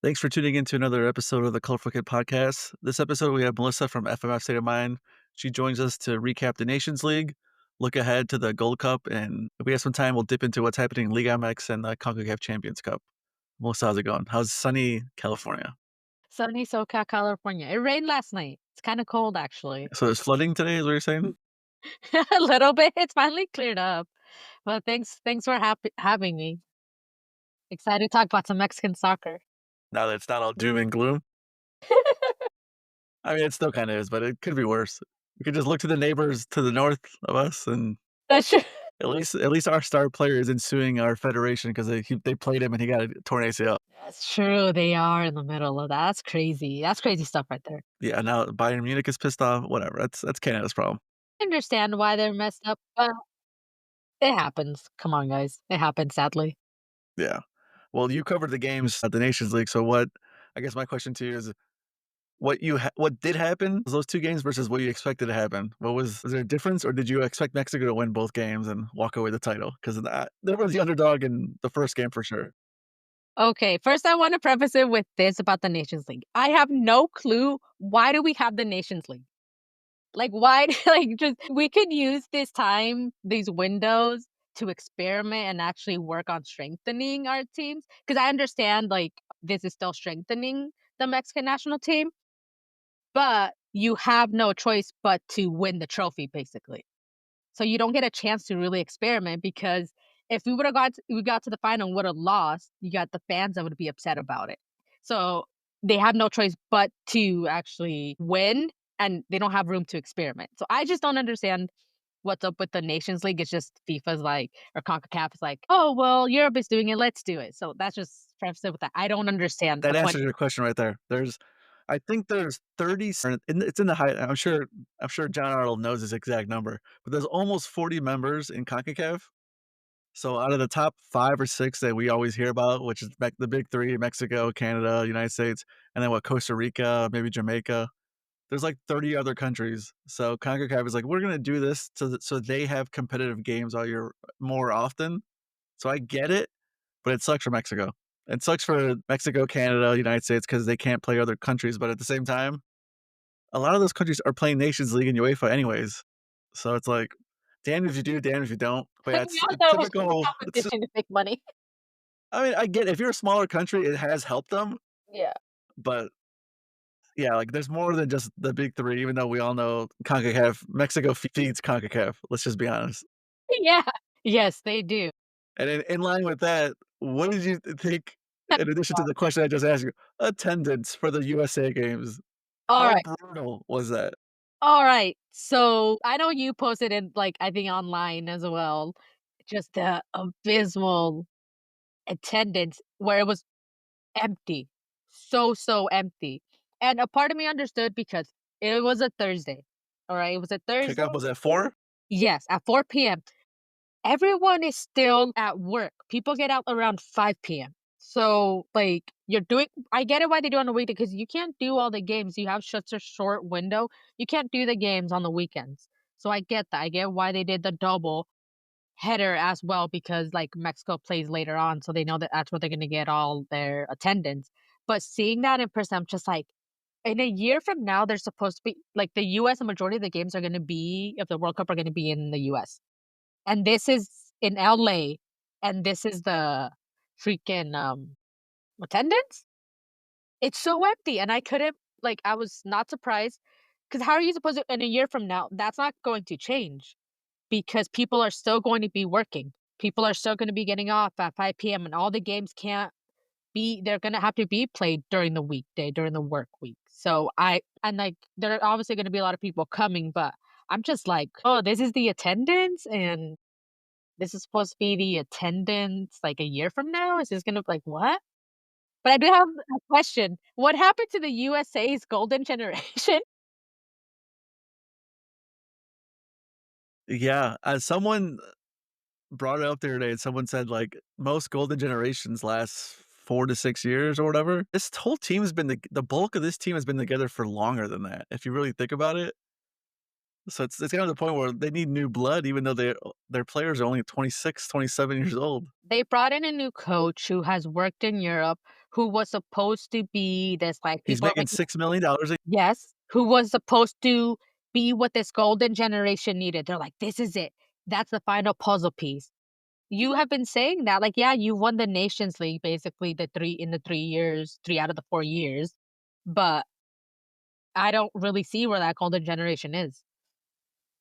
Thanks for tuning in to another episode of the Colorful Kid podcast. This episode, we have Melissa from FMF State of Mind. She joins us to recap the Nations League, look ahead to the Gold Cup, and if we have some time, we'll dip into what's happening in Liga MX and the CONCACAF Champions Cup. Melissa, how's it going? How's sunny California? Sunny SoCal, California. It rained last night. It's kinda cold, actually. So there's flooding today, is what you're saying? A little bit. It's finally cleared up. Well, thanks for having me. Excited to talk about some Mexican soccer. Now that it's not all doom and gloom. I mean, it still kind of is, but it could be worse. We could just look to the neighbors to the north of us, and That's true. at least our star player isn't suing our federation because they played him and he got a torn ACL. That's true, they are in the middle of that. That's crazy. That's crazy stuff right there. Yeah, now Bayern Munich is pissed off, whatever, that's Canada's problem. I understand why they're messed up, but it happens. Come on, guys. It happens, sadly. Yeah. Well, you covered the games at the Nations League, so what I guess my question to you is what did happen those 2 games versus what you expected to happen? Was there a difference, or did you expect Mexico to win both games and walk away with the title? 'Cause that they were the underdog in the first game for sure. Okay, first I wanna preface it with this about the Nations League. I have no clue why do we have the Nations League? Like, why like, just we could use this time, these windows to experiment and actually work on strengthening our teams. Because I understand, like, this is still strengthening the Mexican national team, but you have no choice but to win the trophy, basically. So you don't get a chance to really experiment because if we got to the final and would have lost, you got the fans that would be upset about it. So they have no choice but to actually win and they don't have room to experiment. So I just don't understand what's up with the Nations League. It's just FIFA's like or CONCACAF is like, oh well, Europe is doing it, let's do it. So that's just preface it with that. I don't understand That the point. answers your question right there. I think there's 30 it's in the high I'm sure John Arnold knows this exact number, but there's almost 40 members in CONCACAF. So out of the top 5 or 6 that we always hear about, which is the big 3, Mexico, Canada, United States, and then Costa Rica, maybe Jamaica, there's like 30 other countries. So CONCACAF is like, "We're gonna do this so they have competitive games all year more often." So I get it, but it sucks for Mexico. It sucks for Mexico, Canada, United States because they can't play other countries, but at the same time, a lot of those countries are playing Nations League and UEFA anyways. So it's like, damned if you do, damned if you don't. But yeah, We it's all know it was just a typical. competition to make money. I mean, I get it. If you're a smaller country, it has helped them, Yeah. but yeah, like there's more than just the big 3, even though we all know CONCACAF Mexico feeds CONCACAF, let's just be honest. Yeah. Yes, they do. And in line with that, what did you think, in addition to the question I just asked you, attendance for the USA games? All How right. brutal was that? All right. So I know you posted it like I think online as well. Just the abysmal attendance where it was empty. So empty. And a part of me understood because it was a Thursday. All right. It was a Thursday. Kickoff was at 4? Yes, at 4 p.m. Everyone is still at work. People get out around 5 p.m. So, like, you're doing I get it why they do it on the weekday because you can't do all the games. You have such a short window. You can't do the games on the weekends. So I get that. I get why they did the double header as well because, like, Mexico plays later on, so they know that that's where they're gonna get all their attendance. But seeing that in person, I'm just like, in a year from now, they're supposed to be like, the US, a majority of the games are gonna be of the World Cup are gonna be in the US. And this is in LA, and this is the freaking, attendance? It's so empty, and I couldn't like, I was not surprised. Because how are you supposed to in a year from now, that's not going to change because people are still going to be working. People are still gonna be getting off at 5 p.m., and all the games can't be they're gonna have to be played during the weekday, during the work week. So I and, like, there are obviously gonna be a lot of people coming, but I'm just like, "Oh, this is the attendance, and this is supposed to be the attendance, like, a year from now? Is this gonna like, what?" But I do have a question. What happened to the USA's golden generation? Yeah, someone brought it up the other day, and someone said, like, most golden generations last 4 to 6 years or whatever. This whole team has been the bulk of this team has been together for longer than that, if you really think about it. So it's kinda the point where they need new blood even though their players are only 26, 27 years old. They brought in a new coach who has worked in Europe, who was supposed to be this, like, He's people are making like, $6 million a yes, who was supposed to be what this golden generation needed. They're like, "This is it. That's the final puzzle piece." You have been saying that, like, yeah, you won the Nations League basically the 3 years, 3 out of the 4 years, but I don't really see where that golden generation is.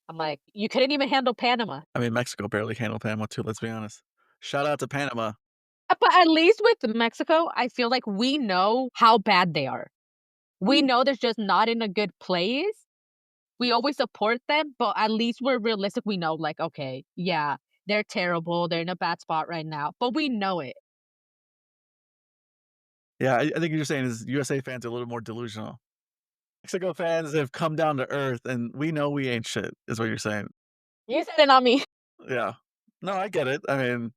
I'm like, "You couldn't even handle Panama." I mean, Mexico barely handled Panama too, let's be honest. Shout out to Panama. But at least with Mexico, I feel like we know how bad they are. We know they're just not in a good place. We always support them, but at least we're realistic. We know, like, okay, yeah, they're terrible. They're in a bad spot right now, but we know it. Yeah, I think you're saying is USA fans are a little more delusional. Mexico fans have come down to earth, and we know we ain't shit, is what you're saying. You said it, not me. Yeah. No, I get it. I mean,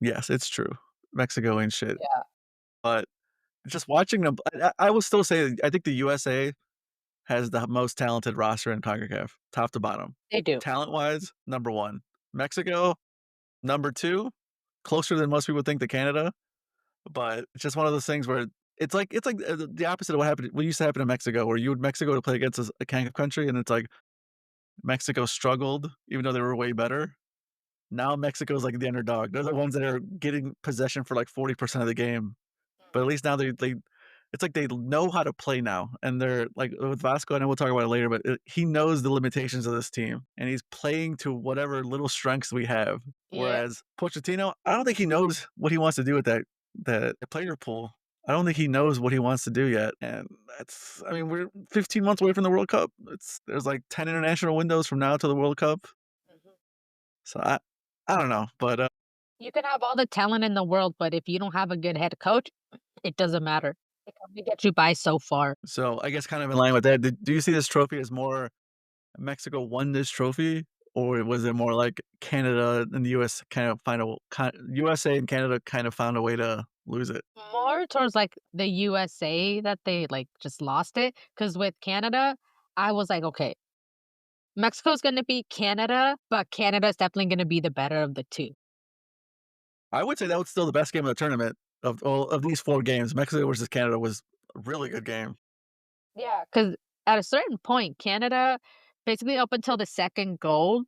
yes, it's true. Mexico ain't shit, Yeah, but just watching them I will still say I think the USA has the most talented roster in CONCACAF, top to bottom. they do. Talent-wise, number 1. Mexico, number 2, closer than most people think to Canada, but it's just one of those things where it's like the opposite of what used to happen in Mexico, where you would Mexico to play against a CONCACAF country, and it's like Mexico struggled even though they were way better. Now Mexico's like the underdog. They're the ones that are getting possession for like 40% of the game. But at least now they it's like they know how to play now, and they're like with Vasco, and we'll talk about it later, but he knows the limitations of this team, and he's playing to whatever little strengths we have. Yeah. Whereas Pochettino, I don't think he knows what he wants to do with that player pool. I don't think he knows what he wants to do yet, and that's I mean, we're 15 months away from the World Cup. There's like 10 international windows from now to the World Cup, Mhm. so I don't know, but You can have all the talent in the world, but if you don't have a good head coach, it doesn't matter. It can only get you by so far. so I guess kind of in line with that, do you see this trophy as more Mexico won this trophy, or was it more like Canada and the US kind of USA and Canada kind of found a way to lose it? More towards, like, the USA that they, like, just lost it. Because with Canada, I was like, "Okay, Mexico's gonna beat Canada, but Canada's definitely gonna be the better of the 2." I would say that was still the best game of the tournament of all of these 4 games. Mexico versus Canada was a really good game. Yeah. Because at a certain point, Canada basically up until the 2nd goal,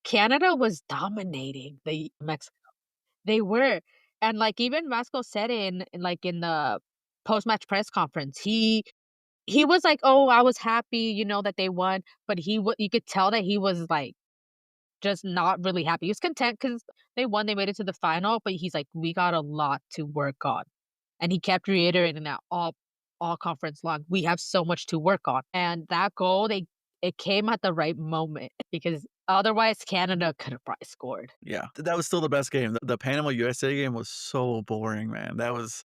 Canada was dominating the Mexico. They were, and, like, even Vasco said in the post-match press conference, he was like, "Oh, I was happy, that they won," but you could tell that he was, like, just not really happy. He was content because they won, they made it to the final, but he's like, "We got a lot to work on." And he kept reiterating that all conference long, "We have so much to work on." And that goal, it came at the right moment because otherwise Canada could have probably scored. Yeah, that was still the best game. The Panama USA game was so boring, man. That was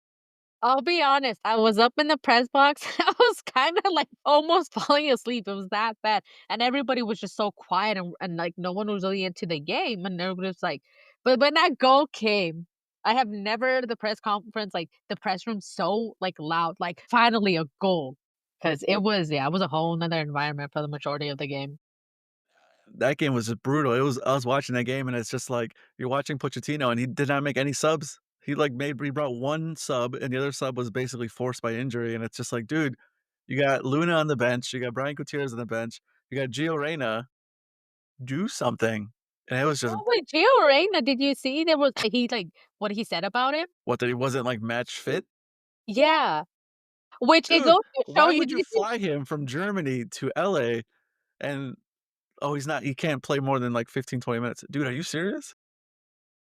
I'll be honest, I was up in the press box. I was kinda, like, almost falling asleep, it was that bad, and everybody was just so quiet and, like, no one was really into the game, and everybody was like but when that goal came, I have never heard the press conference, like, the press room so, like, loud, like, "Finally, a goal," because it was a whole 'nother environment for the majority of the game. that game was just brutal. I was watching that game, and it's just like you're watching Pochettino, and he did not make any subs. He brought 1 sub, and the other sub was basically forced by injury, and it's just like, dude, you got Luna on the bench, you got Brian Gutierrez on the bench, you got Gio Reyna, do something. And it was just Oh, wait, Gio Reyna, did you see there was what he said about him? what, that he wasn't, like, match fit? Yeah, which it Dude, goes to show why you would you this is fly him from Germany to LA and, "Oh, he can't play more than, like, 15, 20 minutes." Dude, are you serious?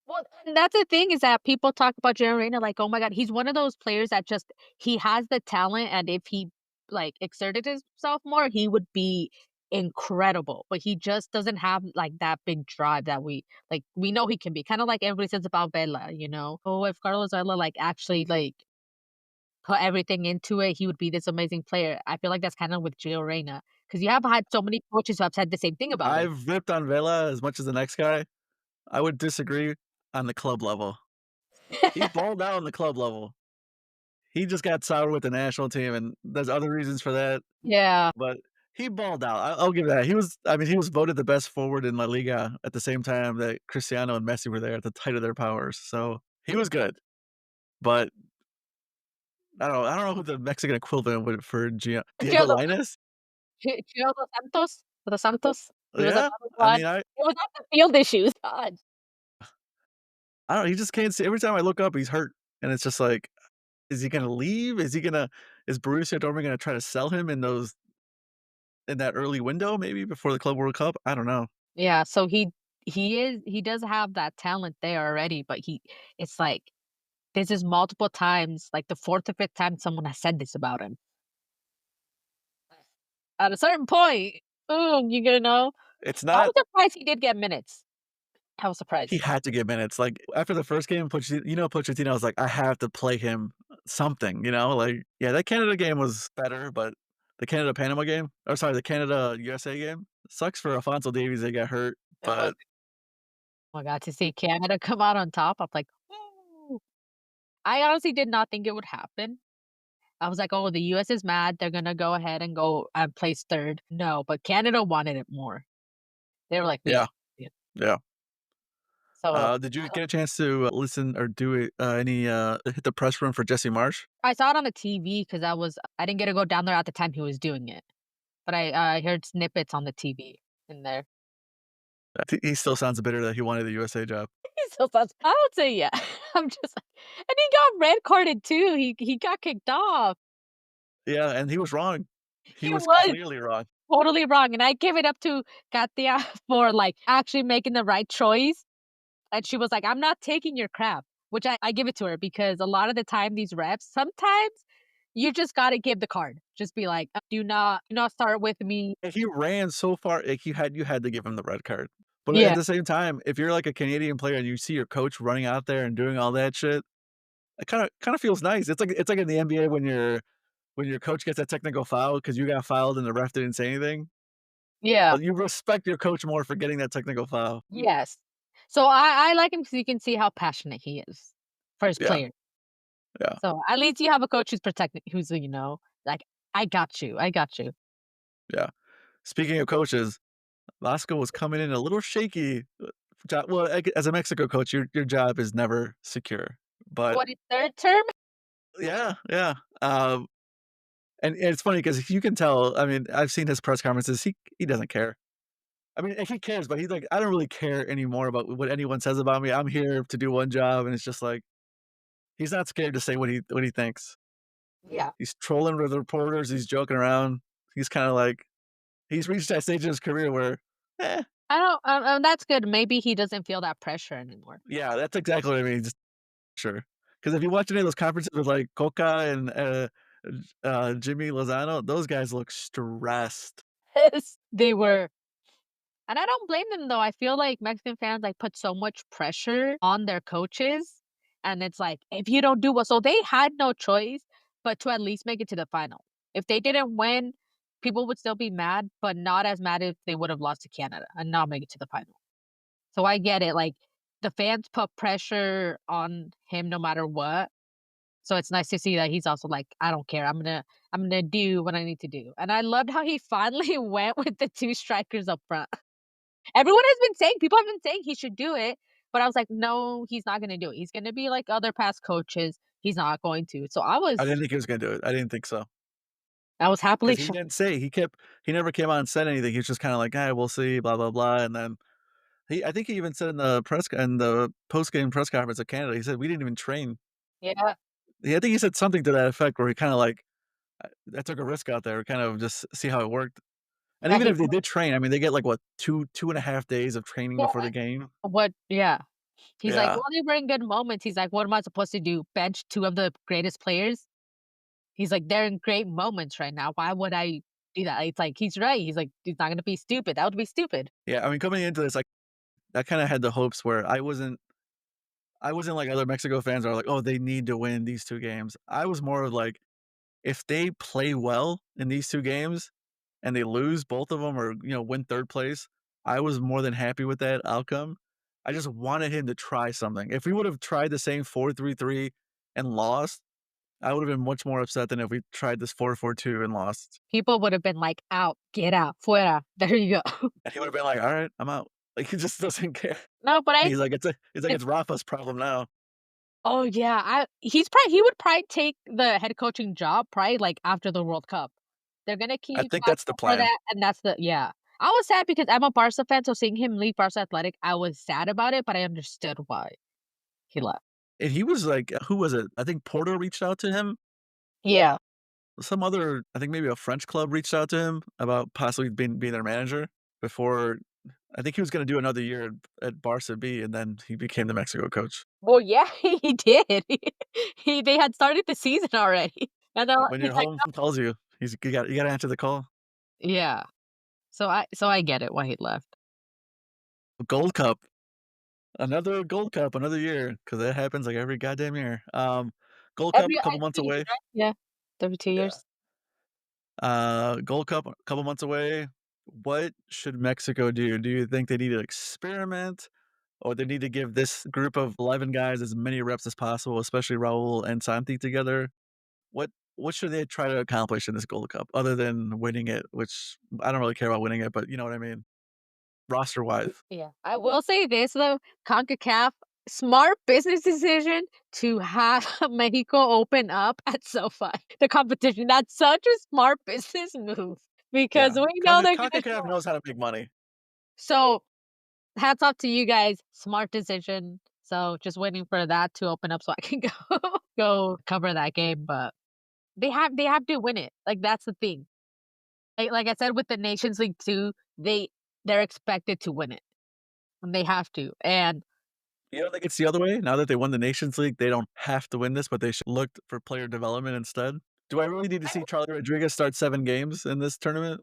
well, and that's the thing is that people talk about Jeremy Reina like, "Oh my god, he's one of those players that just he has the talent, and if he, like, exerted himself more, he would be incredible, but he just doesn't have, like, that big drive that we know he can be." Kinda like everybody says about Vela, you know? "Oh, if Carlos Vela, like, actually, like, put everything into it, he would be this amazing player." I feel like that's kinda with Gio Reyna because you have had so many coaches who have said the same thing about him. I've ripped on Vela as much as the next guy. I would disagree on the club level. He balled out on the club level. He just got sour with the national team, and there's other reasons for that, Yeah. but he balled out. I'll give that. He was voted the best forward in La Liga at the same time that Cristiano and Messi were there at the height of their powers, so he was good, but I don't know who the Mexican equivalent would for Diego Gio dos Lainez? Gio dos Santos, he was Yeah, another I one. mean, It was not the field issues, god. I don't know, he just can't see every time I look up, he's hurt, and it's just like, is he gonna leave? Is Borussia Dortmund gonna try to sell him in that early window maybe before the Club World Cup? I don't know. Yeah, so he does have that talent there already, but it's like, this is multiple times, like the 4th or 5th time someone has said this about him. At a certain point, ooh, you gonna know. It's I not was surprised he did get minutes. I was he surprised. had to get minutes, like, after the first game, Pochettino was like, "I have to play him something," like, yeah, that Canada game was better, but the Canada-Panama game or sorry, the Canada-USA game sucks for Alphonso Davies that got hurt, It was but oh my god, to see Canada come out on top, I'm like, "Woo." I honestly did not think it would happen. I was like, "Oh, the US is mad, they're gonna go ahead and go and place 3rd." No, but Canada wanted it more. They were like, "We yeah, got it." yeah. So, Did you get a chance to listen or do it, hit the press room for Jesse Marsh? I saw it on the TV because I didn't get to go down there at the time he was doing it, but I heard snippets on the TV in there. He still sounds bitter that he wanted the USA job. So that's I would say yeah. I'm just like and he got red carded too. He got kicked off. Yeah, and he was wrong. He He was was clearly wrong. totally wrong, and I give it up to Katia for, like, actually making the right choice, and she was like, "I'm not taking your crap," which I give it to her because a lot of the time these reps, sometimes you just gotta give the card. Just be like, do not start with me." And he ran so far, like, you had to give him the red card. But at Yeah. the same time, if you're like a Canadian player and you see your coach running out there and doing all that shit, it kinda feels nice. It's like in the NBA when your coach gets a technical foul because you got fouled and the ref didn't say anything. Yeah. You respect your coach more for getting that technical foul. Yes. So I like him because you can see how passionate he is for his Yeah, player. yeah, So at least you have a coach who's protecting who's, like, "I got you, I got you." yeah. Speaking of coaches, Lasco was coming in a little shaky. Well, as a Mexico coach, your job is never secure. But What is 3rd term? yeah, yeah. And it's funny because you can tell. I mean, I've seen his press conferences. He doesn't care. I mean, he cares, but he's like, I don't really care anymore about what anyone says about me. I'm here to do one job, and it's just like he's not scared to say what he thinks. Yeah. He's trolling with reporters. He's joking around. He's kind of like he's reached that stage in his career where, eh, I don't that's good. Maybe he doesn't feel that pressure anymore. yeah, that's exactly what I mean. Just sure, because if you watch any of those conferences with like Coca and Jimmy Lozano, those guys look stressed. Yes. They were and I don't blame them though. I feel like Mexican fans, like, put so much pressure on their coaches, and it's like, if you don't do well so they had no choice but to at least make it to the final. If they didn't win, people would still be mad, but not as mad if they would have lost to Canada and not make it to the final. So I get it, like, the fans put pressure on him no matter what. So it's nice to see that he's also like, "I don't care. I'm gonna do what I need to do." And I loved how he finally went with the 2 strikers up front. Everyone has been saying people have been saying he should do it, but I was like, "No, he's not gonna do it. He's gonna be like other past coaches. He's not going to." So I didn't think he was gonna do it. I didn't think so. I was happily 'Cause he shocked. didn't say he never came out and said anything, he was just kinda like, "Eh, we'll see, blah, blah, blah," and then I think he even said in the post-game press conference of Canada, he said, "We didn't even train." Yeah, Yeah, I think he said something to that effect where he kinda like, I took a risk out there, kind of just see how it worked." And yeah, even he if they did train, I mean, they get, like, what, 2.5 days of training yeah. before the game? Yeah. He's like, Yeah, "Well, they were in good moments." He's like, "What am I supposed to do? Bench 2 of the greatest players?" He's like, "They're in great moments right now. Why would I do that?" It's like, he's right. He's like, "He's not gonna be stupid. That would be stupid." yeah, I mean, coming into this, like, I kinda had the hopes where I wasn't like other Mexico fans are like, "Oh, they need to win these 2 games." I was more of like, if they play well in these 2 games and they lose both of them or, win 3rd place, I was more than happy with that outcome. I just wanted him to try something. If we would've tried the same 4-3-3 and lost, I would've been much more upset than if we tried this 4-4-2 and lost. People would have been like, "Out, get out, fuera." There you go. And he would've been like, "Alright, I'm out." Like, he just doesn't care. No, but I He's like, "It's Rafa's problem now." Oh, yeah, I he's probably he would probably take the head coaching job probably, like, after the World Cup. They're gonna I keep think that's the Paco for plan. that, and that's the yeah. I was sad because I'm a Barca fan, so seeing him leave Barca Athletic, I was sad about it, but I understood why he left. And he was like who was it? I think Porto reached out to him. Yeah. Some other I think maybe a French club reached out to him about possibly being their manager before I think he was gonna do another year at Barca B, and then he became the Mexico coach. Well, yeah, he did. He they had started the season already, and then When he's your like, home calls you, you gotta answer the call. "No." Yeah. So I get it why he left. Gold Cup, another Gold Cup, another year, because that happens, like, every goddamn year. Gold Cup, Every a I couple months 2 years, away. right? Yeah. Every 2 Yeah. years. Gold Cup, a couple months away. What should Mexico do? Do you think they need to experiment, or they need to give this group of 11 guys as many reps as possible, especially Raul and Santi together? What should they try to accomplish in this Gold Cup other than winning it, which I don't really care about winning it, but you know what I mean, roster-wise. Yeah. I will say this though, CONCACAF, smart business decision to have Mexico open up at SoFi, the competition. That's such a smart business move because Yeah. we know they're gonna CONCACAF show. knows how to make money. So, hats off to you guys, smart decision. So, just waiting for that to open up so I can go go cover that game, but they have to win it. Like, that's the thing. Like I said with the Nations League too, they're expected to win it, and they have to, and You don't think it's the other way? Now that they won the Nations League, they don't have to win this, but they should look for player development instead? Do I really need to see Charlie Rodriguez start 7 games in this tournament?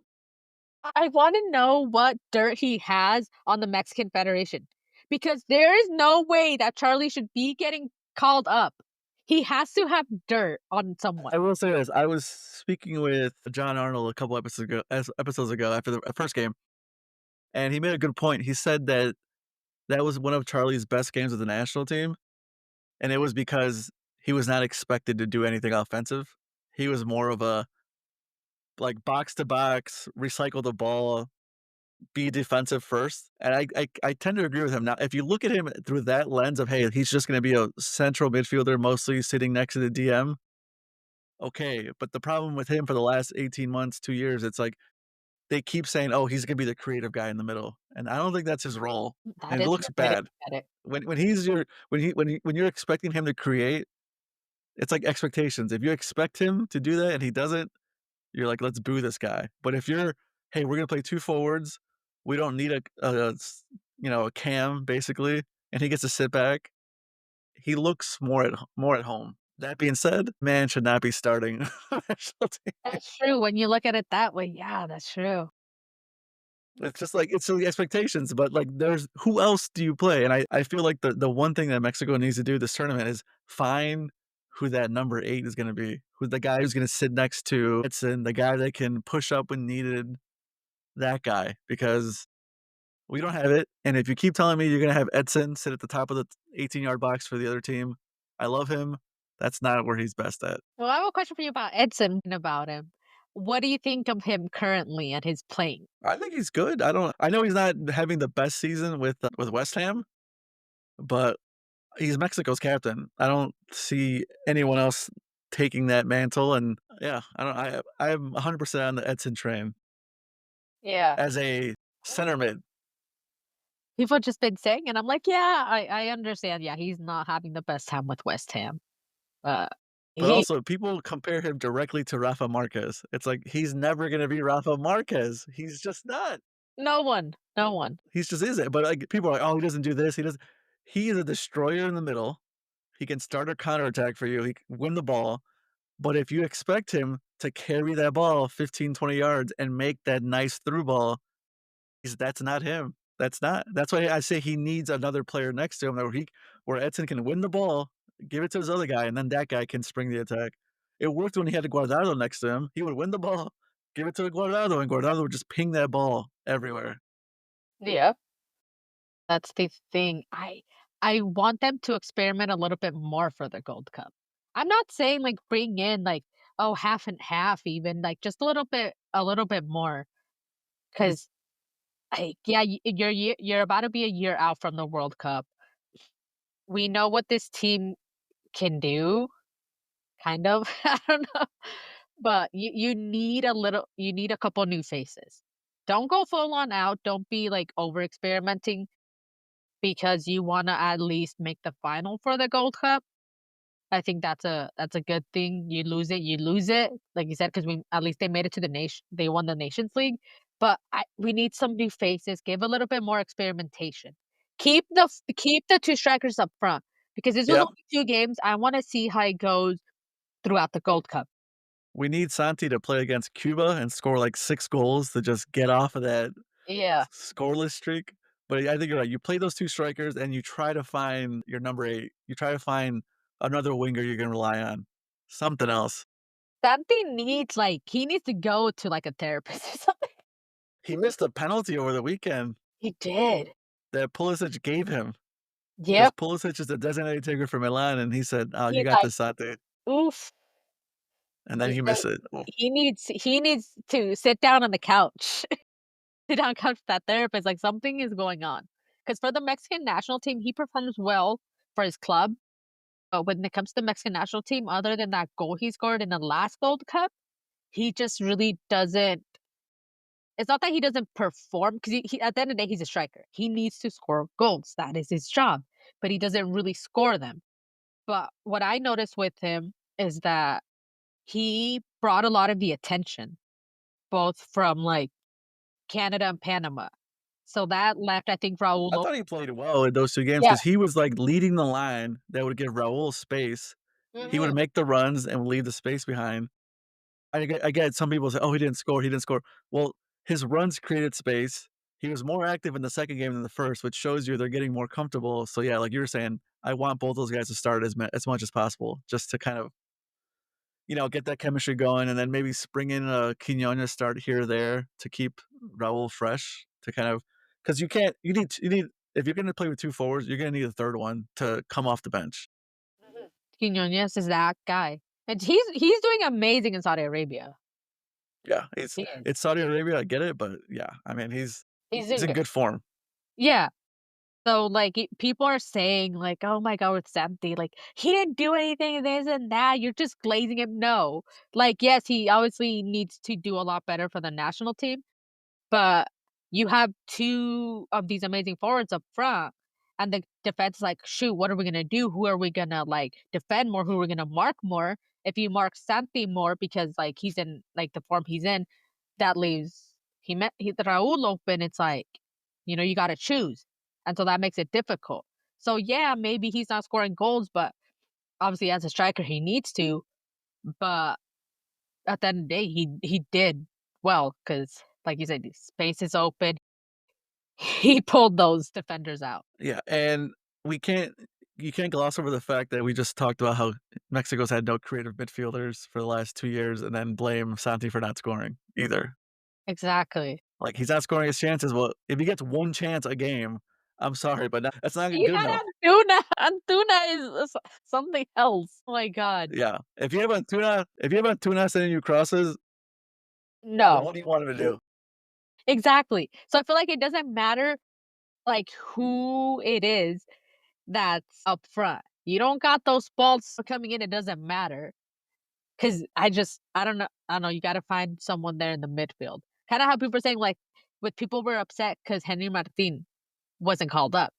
I wanna know what dirt he has on the Mexican Federation, because there is no way that Charlie should be getting called up. He has to have dirt on someone. I will say this, I was speaking with John Arnold a couple episodes ago after the first game, and he made a good point. He said that that was one of Charlie's best games with the national team, and it was because he was not expected to do anything offensive. He was more of a, like, box to box, recycle the ball, be defensive first, and I tend to agree with him. Now, if you look at him through that lens of, "Hey, he's just gonna be a central midfielder, mostly sitting next to the DM," okay, but the problem with him for the last 18 months, 2 years, it's like they keep saying, "Oh, he's gonna be the creative guy in the middle," and I don't think that's his role, That and it is a looks good way to bad. look at it. When he's your when you're expecting him to create, it's like expectations. If you expect him to do that and he doesn't, you're like, "Let's boo this guy." But if you're, "Hey, we're gonna play 2 forwards, we don't need a cam basically, and he gets to sit back," he looks more at home. That being said, man should not be starting national team. That's true, when you look at it that way, yeah, that's true. It's just like it's the expectations, but, like, there's who else do you play? And I feel like the one thing that Mexico needs to do this tournament is find who that number 8 is gonna be, who the guy who's gonna sit next to Edson, the guy that can push up when needed, that guy, because we don't have it, and if you keep telling me you're gonna have Edson sit at the top of the 18-yard box for the other team, I love him, that's not where he's best at. Well, I have a question for you about Edson and about him. What do you think of him currently and his playing? I think he's good, I know he's not having the best season with West Ham, but he's Mexico's captain. I don't see anyone else taking that mantle, and yeah, I'm 100% on the Edson train Yeah. as a center mid. People just been saying, and I'm like, "Yeah, I understand, yeah, he's not having the best time with West Ham." Uh, But he also, people compare him directly to Rafa Marquez. It's like, he's never gonna be Rafa Marquez. He's just not. no one, no one. He's just isn't. But, like, people are like, "Oh, he doesn't do this, he doesn't." He is a destroyer in the middle. He can start a counterattack for you, he can win the ball, but if you expect him to carry that ball 15, 20 yards and make that nice through ball, that's not him. That's why I say he needs another player next to him where Edson can win the ball, give it to his other guy, and then that guy can spring the attack. It worked when he had Guardado next to him. He would win the ball, give it to Guardado, and Guardado would just ping that ball everywhere. Yeah. That's the thing. I want them to experiment a little bit more for the Gold Cup. I'm not saying, like, bring in, like, oh, half and half even, like, just a little bit more, 'cause, like, yeah, you're about to be a year out from the World Cup. We know what this team can do, kind of. I don't know. But you need a couple new faces. Don't go full on out. Don't be like over experimenting because you want to at least make the final for the Gold Cup. I think that's a good thing. You lose it, like you said, because we at least they made it to the nation. They won the Nations League, but we need some new faces. Give a little bit more experimentation. Keep the two strikers up front because this was Yep. only 2 games. I want to see how it goes throughout the Gold Cup. We need Santi to play against Cuba and score, like, 6 goals to just get off of that Yeah, scoreless streak. But I think you're right. You play those 2 strikers and you try to find your number 8. You try to find another winger you can rely on. Something else. Santi needs he needs to go to like a therapist or something. He missed a penalty over the weekend He did. that Pulisic gave him because Yep. Pulisic is the designated taker for Milan, and he said, "Oh, you He's got like, this, Santi," oof. and then He he said missed it. Oh, he needs to sit down on the couch. Sit down couch with that therapist, like something is going on. Because for the Mexican national team, he performs well for his club, but when it comes to the Mexican national team, other than that goal he scored in the last Gold Cup, he just really doesn't. It's not that he doesn't perform because he at the end of the day he's a striker. He needs to score goals. That is his job, but he doesn't really score them. But what I noticed with him is that he brought a lot of the attention, both from Canada and Panama. So that left, I think, Raul. I thought he played well in those 2 games Yeah. because he was, like, leading the line that would give Raul space. He would Mhm. make the runs and leave the space behind. I get some people say, "Oh, he didn't score." Well, his runs created space. He was more active in the second game than the first, which shows you they're getting more comfortable. So, yeah, like you were saying, I want both those guys to start as much as possible just to kind of, get that chemistry going and then maybe spring in a Quiñones start here or there to keep Raul fresh to kind of because you need if you're gonna play with 2 forwards, you're gonna need a 3rd one to come off the bench. Mhm. Quinones is that guy, and he's doing amazing in Saudi Arabia. Yeah, He is. it's Saudi Arabia, I get it, but yeah, I mean, He's he's doing in good. good form. Yeah. So, people are saying, "Oh my god, with Santi, he didn't do anything, this and that, you're just glazing him." No. Yes, he obviously needs to do a lot better for the national team, but you have 2 of these amazing forwards up front, and the defense is like, "Shoot, what are we gonna do? Who are we gonna, defend more? Who are we gonna mark more?" If you mark Santi more because, he's in, the form he's in, that leaves Raul open, it's like, you gotta choose, and so that makes it difficult. So, yeah, maybe he's not scoring goals, but obviously as a striker, he needs to, but at the end of the day, he did well because, like you said, the space is open. He pulled those defenders out. Yeah, and we can't you can't gloss over the fact that we just talked about how Mexico's had no creative midfielders for the last 2 years and then blame Santi for not scoring either. Exactly. Like, he's not scoring his chances, well, if he gets 1 chance a game, I'm sorry, but that's not good Even enough. Antuna is something else. Oh my god. Yeah, if you have Antuna sending you crosses, then No. what do you want him to do? Exactly. So I feel like it doesn't matter, who it is that's up front. You don't got those balls coming in, it doesn't matter. 'Cause I don't know, you gotta find someone there in the midfield. Kinda how people are saying, with people were upset because Henry Martin wasn't called up.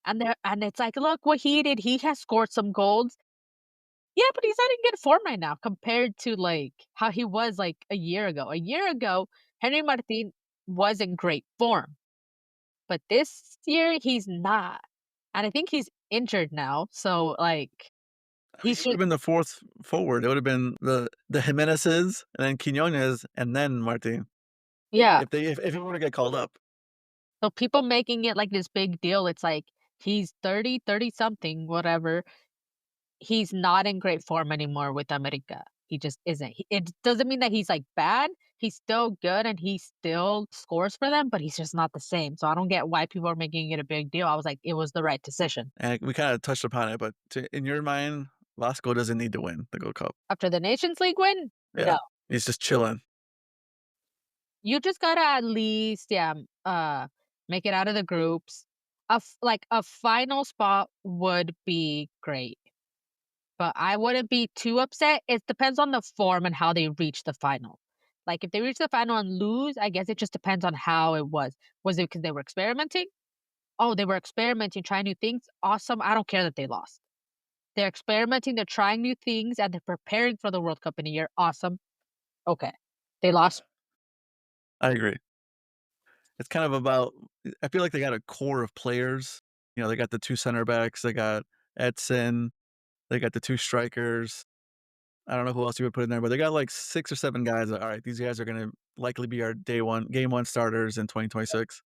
And it's like, "Look what he did, he has scored some goals." Yeah, but he's not in good form right now compared to, how he was, a year ago. A year ago, Henry Martin was in great form, but this year, he's not. And I think he's injured now, so, I he mean, he should. would've been the 4th forward, it would've been the Jimenezes, and then Quiñones, and then Martin, Yeah. if he were to get called up. So people making it like this big deal, it's like he's 30 something, whatever. He's not in great form anymore with America. He just isn't. It doesn't mean that he's bad. He's still good and he still scores for them, but he's just not the same. So I don't get why people are making it a big deal. I was like, it was the right decision. And we kinda touched upon it, but in your mind, Vasco doesn't need to win the Gold Cup. After the Nations League win, Yeah. no. He's just chilling. You just gotta at least, yeah, make it out of the groups. A final spot would be great. but I wouldn't be too upset. It depends on the form and how they reach the final. Like, if they reach the final and lose, I guess it just depends on how it was. Was it because they were experimenting? Oh, they were experimenting, trying new things? Awesome, I don't care that they lost. They're experimenting, they're trying new things, and they're preparing for the World Cup in a year. Awesome. Okay. They lost. I agree. It's kind of about I feel like they got a core of players. You know, they got the 2 center backs, they got Edson, they got the 2 strikers. I don't know who else you would put in there, but they got like 6 or 7 guys that, "Alright, these guys are gonna likely be our day 1 game 1 starters in 2026."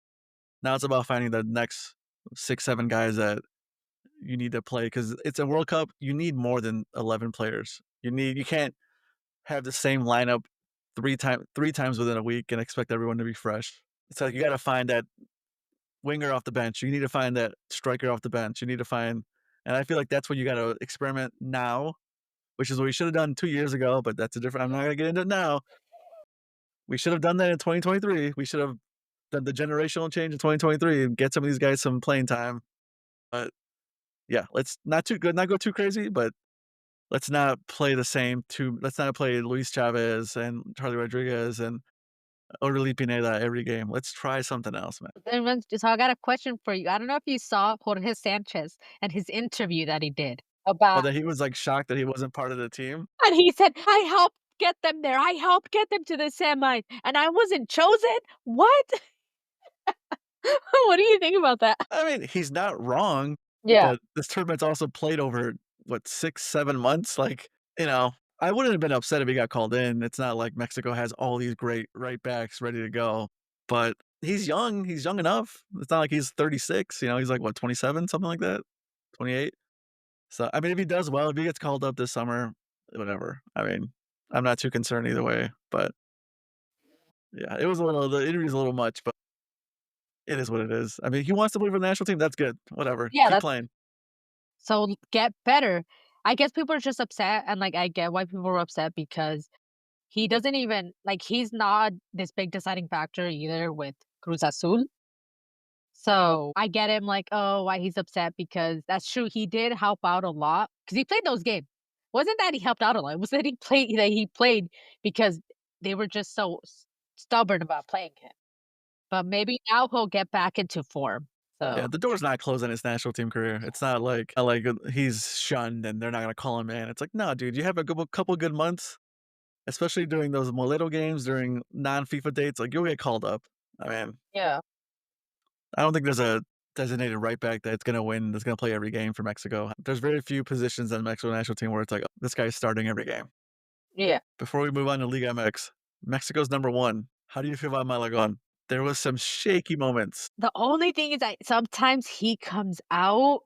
Now it's about finding the next 6, 7 guys that you need to play because it's a World Cup, you need more than 11 players. You can't have the same lineup 3 times within a week and expect everyone to be fresh. It's like you gotta find that winger off the bench. You need to find that striker off the bench. You need to find and I feel like that's what you gotta experiment now, which is what we should have done 2 years ago, but that's a different I'm not gonna get into it now. We should have done that in 2023. We should have done the generational change in 2023 and get some of these guys some playing time. But yeah, let's not go too crazy, but let's not play the same 2 let's not play Luis Chavez and Charlie Rodriguez and Orly Pineda every game. Let's try something else, man. So I got a question for you. I don't know if you saw Jorge Sanchez and his interview that he did about Oh, that he was, like, shocked that he wasn't part of the team? and he said, "I helped get them there. I helped get them to the semis, and I wasn't chosen." What? What do you think about that? I mean, he's not wrong, Yeah. but this tournament's also played over, what, 6, 7 months? Like, you know, I wouldn't have been upset if he got called in. It's not like Mexico has all these great right backs ready to go, but he's young enough. It's not like he's 36, you know, he's like, what, 27, something like that? 28? So, I mean, if he does well, if he gets called up this summer, whatever. I mean, I'm not too concerned either way, but yeah, the interview's a little much, but it is what it is. I mean, he wants to play for the national team, that's good. Whatever. Yeah, Keep that's playing. so get better. I guess people are just upset, and, like, I get why people are upset because he doesn't even like, he's not this big deciding factor either with Cruz Azul. So, I get him, like, oh, why he's upset because that's true, he did help out a lot because he played those games. Wasn't that he helped out a lot, it was that he played because they were just so stubborn about playing him. But maybe now he'll get back into form. Yeah, So, the door's not closed on his national team career. It's not like he's shunned and they're not gonna call him in. It's like, "No, dude, you have a couple good months, especially during those Molero games, during non-FIFA dates, like, you'll get called up." I mean, yeah. I don't think there's a designated right back that's gonna play every game for Mexico. There's very few positions on the Mexico national team where it's like, "Oh, this guy's starting every game." Yeah. Before we move on to Liga MX, Mexico's number 1. How do you feel about Malagon? There was some shaky moments. The only thing is that sometimes he comes out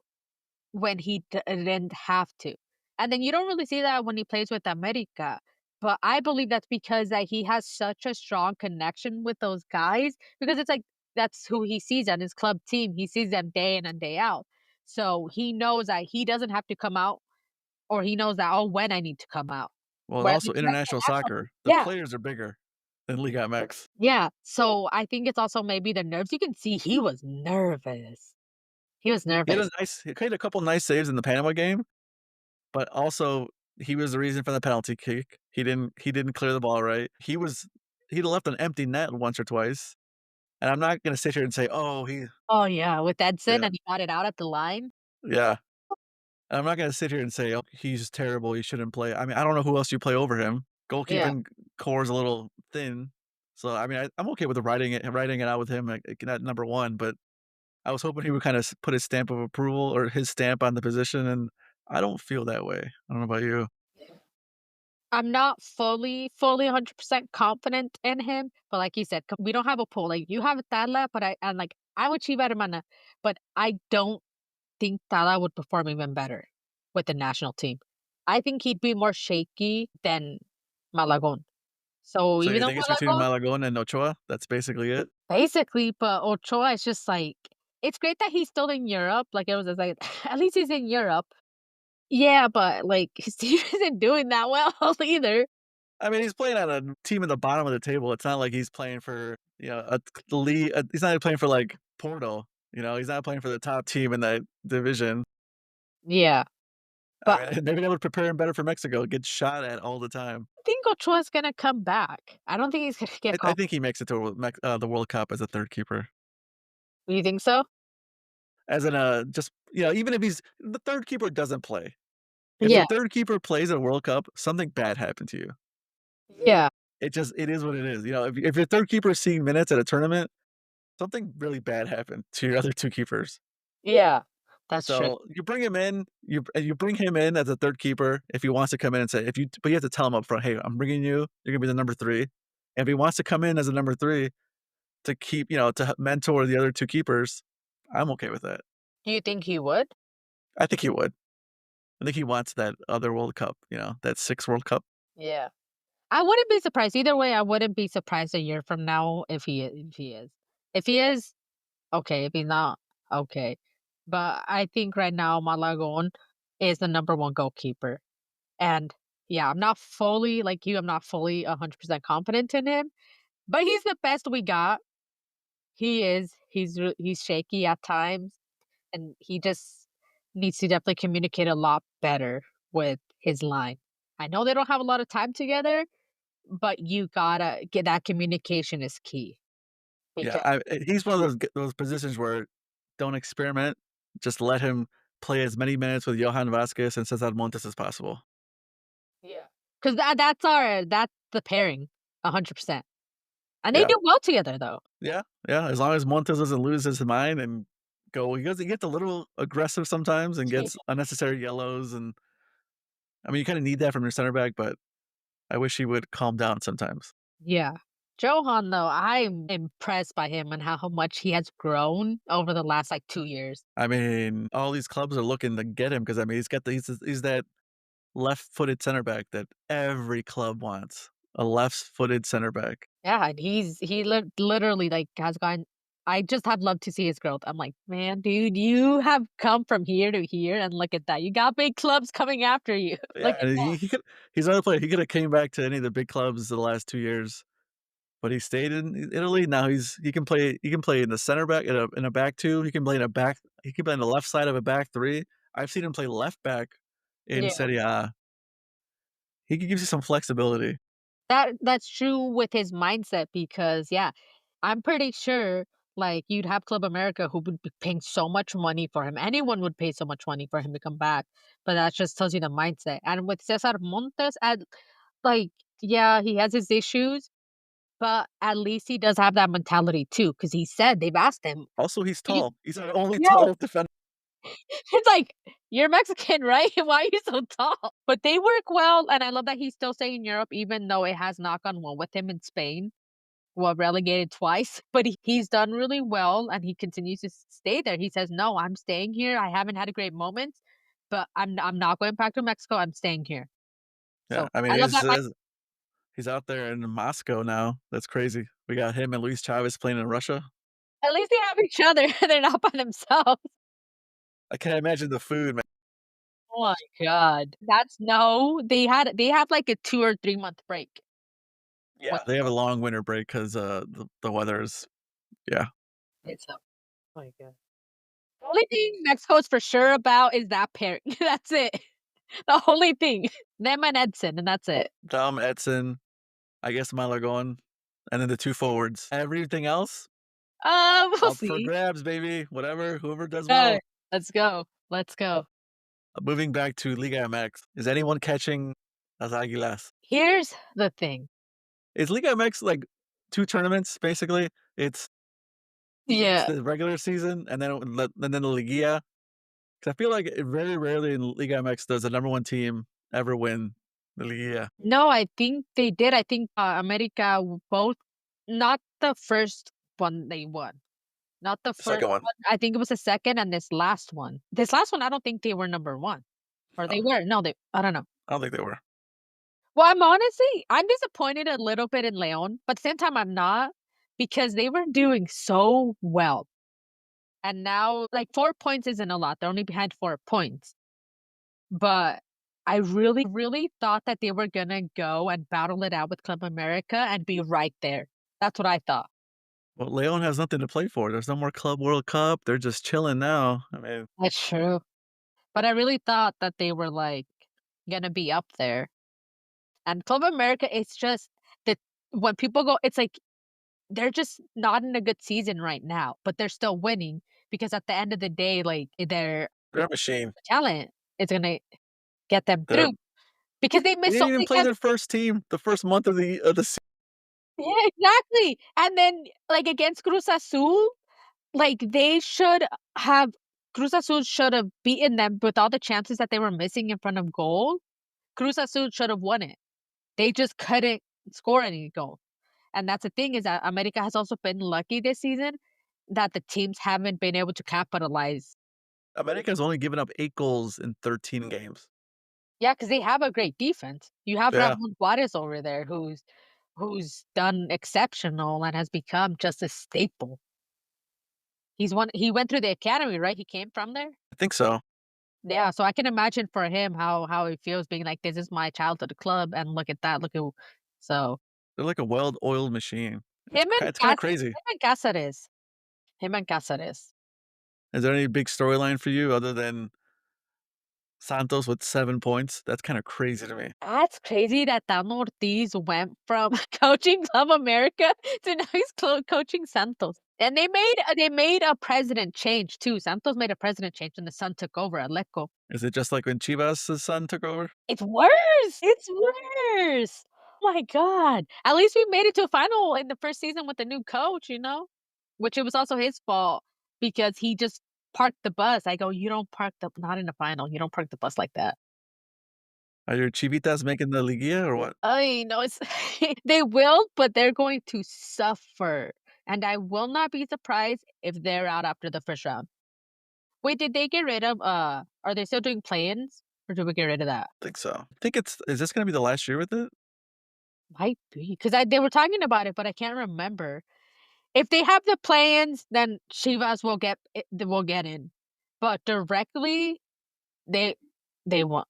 when he didn't have to. And then you don't really see that when he plays with America. But I believe that's because that he has such a strong connection with those guys because it's like that's who he sees on his club team. He sees them day in and day out. So he knows that he doesn't have to come out or he knows that, oh, when I need to come out. Well, Whereas also international international soccer, the yeah, players are bigger than Liga MX. yeah. So I think it's also maybe the nerves. You can see he was nervous. He was nervous. He had a couple nice saves in the Panama game, but also he was the reason for the penalty kick. He didn't clear the ball right. He'd left an empty net once or twice, and I'm not gonna sit here and say, "Oh, he" Oh, yeah, with Edson, yeah, and he got it out at the line. yeah. I'm not gonna sit here and say, "Oh, he's terrible, he shouldn't play." I mean, I don't know who else you play over him. Yeah, Goalkeeping core is a little thin, so, I mean, I'm okay with the writing it out with him, like, at number 1, but I was hoping he would kinda put his stamp of approval or his stamp on the position, and I don't feel that way. I don't know about you. I'm not fully 100% confident in him, but like you said, we don't have a pool. Like you have Tala, but I would Chiva Hermana, but I don't think Tala would perform even better with the national team. I think he'd be more shaky than Malagon. So So even you though think it's between Malagon, Malagón and Ochoa? That's basically it? basically, but Ochoa is just like it's great that he's still in Europe. Like it was just like at least he's in Europe. Yeah, but like his team isn't doing that well either. I mean, he's playing on a team at the bottom of the table. It's not like he's playing for, you know, a the league he's not playing for, like, Porto, you know? He's not playing for the top team in that division. Yeah. But I mean, maybe that would prepare him better for Mexico, get shot at all the time. I think Ochoa's gonna come back. I don't think he's gonna get I called. think he makes it to the World Cup as a 3rd keeper. You think so? As in, just even if he's the 3rd keeper doesn't play. If Yeah, your 3rd keeper plays at a World Cup, something bad happened to you. yeah, It is what it is, if your 3rd keeper is seeing minutes at a tournament, something really bad happened to your other 2 keepers. yeah. That's true. So, you bring him in, you bring him in as a 3rd keeper if he wants to come in and say if you but you have to tell him up front, "Hey, I'm bringing you, you're gonna be the number 3." And if he wants to come in as a number 3 to keep to mentor the other 2 keepers, I'm okay with that. Do you think he would? I think he would. I think he wants that other World Cup, that 6th World Cup. Yeah. I wouldn't be surprised. Either way, I wouldn't be surprised a year from now if he is. If he is, okay. If he's not, okay. But I think right now Malagon is the number one goalkeeper. And yeah, I'm not fully like you, I'm not fully 100% confident in him, but he's the best we got. He is. He's shaky at times, and he just needs to definitely communicate a lot better with his line. I know they don't have a lot of time together, but you gotta get that communication is key Yeah, because he's one of those positions where don't experiment, just let him play as many minutes with Johan Vasquez and Cesar Montes as possible. yeah, because that's the pairing, 100%, and they Yeah, do well together though. yeah, yeah, as long as Montes doesn't lose his mind and he gets a little aggressive sometimes and gets unnecessary yellows, and I mean, you kinda need that from your center back, but I wish he would calm down sometimes. Yeah. Johan, though, I'm impressed by him and how much he has grown over the last, like, 2 years. I mean, all these clubs are looking to get him because I mean, he's that left-footed center back that every club wants, a left-footed center back. Yeah, and he literally, like, has gone I just have loved to see his growth. I'm like, "Man, dude, you have come from here to here, and look at that. You got big clubs coming after you. Yeah, Look at and that." he's another player, he coulda came back to any of the big clubs the last 2 years, but he stayed in Italy, now he can play in the center back in a back 2, he can play on the left side of a back 3. I've seen him play left back in Yeah. Serie A. He gives you some flexibility. That's true with his mindset because, yeah, I'm pretty sure, like, you'd have Club America who would be paying so much money for him. Anyone would pay so much money for him to come back, but that just tells you the mindset. And with Cesar Montes, like, yeah, he has his issues, but at least he does have that mentality too. Because he said they've asked him, Also, he's "You tall. He's our only yeah." tall defender. It's like, "You're Mexican, right? Why are you so tall?" But they work well, and I love that he's still staying in Europe even though it has not gone well with him in Spain. Well, relegated twice, but he's done really well, and he continues to stay there. He says, "No, I'm staying here. I haven't had a great moment, but I'm not going back to Mexico. I'm staying here." Yeah, So, I mean, I love that my he's out there in Moscow now. That's crazy. We got him and Luis Chavez playing in Russia. at least they have each other. They're not by themselves. I can't imagine the food, man. Oh my god. That's no, they have, like, a 2 or 3-month break Yeah, with they have a long winter break 'cause, the weather is yeah. it's oh my god. The only thing Mexico's for sure about is that pairing. That's it. The only thing. Them and Edson, and that's it. Dom, Edson, I guess Malagón, and then the 2 forwards. Everything else, We'll up for see. grabs, baby. Whatever, whoever does Uh, well. let's go. Let's go. Moving back to Liga MX, is anyone catching Las Águilas? Here's the thing. Is Liga MX like 2 tournaments, basically? It's Yeah. the regular season and then the Liguilla? 'Cause I feel like very rarely in Liga MX does the number 1 team ever win the Liguilla. No, I think they did. I think, America both not the first one they won. Not the first Second one. one. I think it was the second and this last one. This last one, I don't think they were number 1. Or No, they were. No, they I don't know. I don't think they were. Well, I'm disappointed a little bit in Leon, but at the same time, I'm not because they were doing so well. And now, like, 4 points isn't a lot. They're only behind 4 points. But I really, really thought that they were gonna go and battle it out with Club America and be right there. That's what I thought. Well, Leon has nothing to play for. There's no more Club World Cup. They're just chilling now. I mean, That's true. But I really thought that they were, like, gonna be up there. And Club America, it's just that when people go it's like they're just not in a good season right now, but they're still winning because at the end of the day, like, their They're a machine. talent is gonna get them They're through because they they miss so didn't even many play chances. their first team the first month of the sea. Yeah, exactly, and then, like, against Cruz Azul, like, they should have Cruz Azul should have beaten them with all the chances that they were missing in front of goal. Cruz Azul should have won it. They just couldn't score any goal, and that's the thing is that America has also been lucky this season that the teams haven't been able to capitalize. America's only given up 8 goals in 13 games. Yeah, because they have a great defense. You have Yeah. Ramon Juarez over there who's done exceptional and has become just a staple. He went through the academy, right? He came from there? I think so. Yeah, so I can imagine for him how it feels being like, "This is my childhood club, and look at that, look at." So, They're like a well-oiled machine. him and It's kinda crazy. Him and Cáceres. Him and Cáceres. Is there any big storyline for you other than Santos with 7 points? That's kinda crazy to me. That's crazy that Tano Ortiz went from coaching Club America to now he's coaching Santos. And they made a president change too. Santos made a president change and the son took over at Lecco. Is it just like when Chivas' son took over? It's worse! It's worse! Oh my god. At least we made it to a final in the first season with the new coach, you know? Which it was also his fault because he just parked the bus. I go, "You don't park the not in the final, you don't park the bus like that." Are your Chivitas making the Liguilla or what? I know it's they will, but they're going to suffer, and I will not be surprised if they're out after the first round. Wait, did they get rid of, are they still doing play-ins, or did we get rid of that? I think so. I think it's is this gonna be the last year with it? Might be, 'cause they were talking about it, but I can't remember. If they have the play-ins, then Chivas will get in, but directly, they they won't.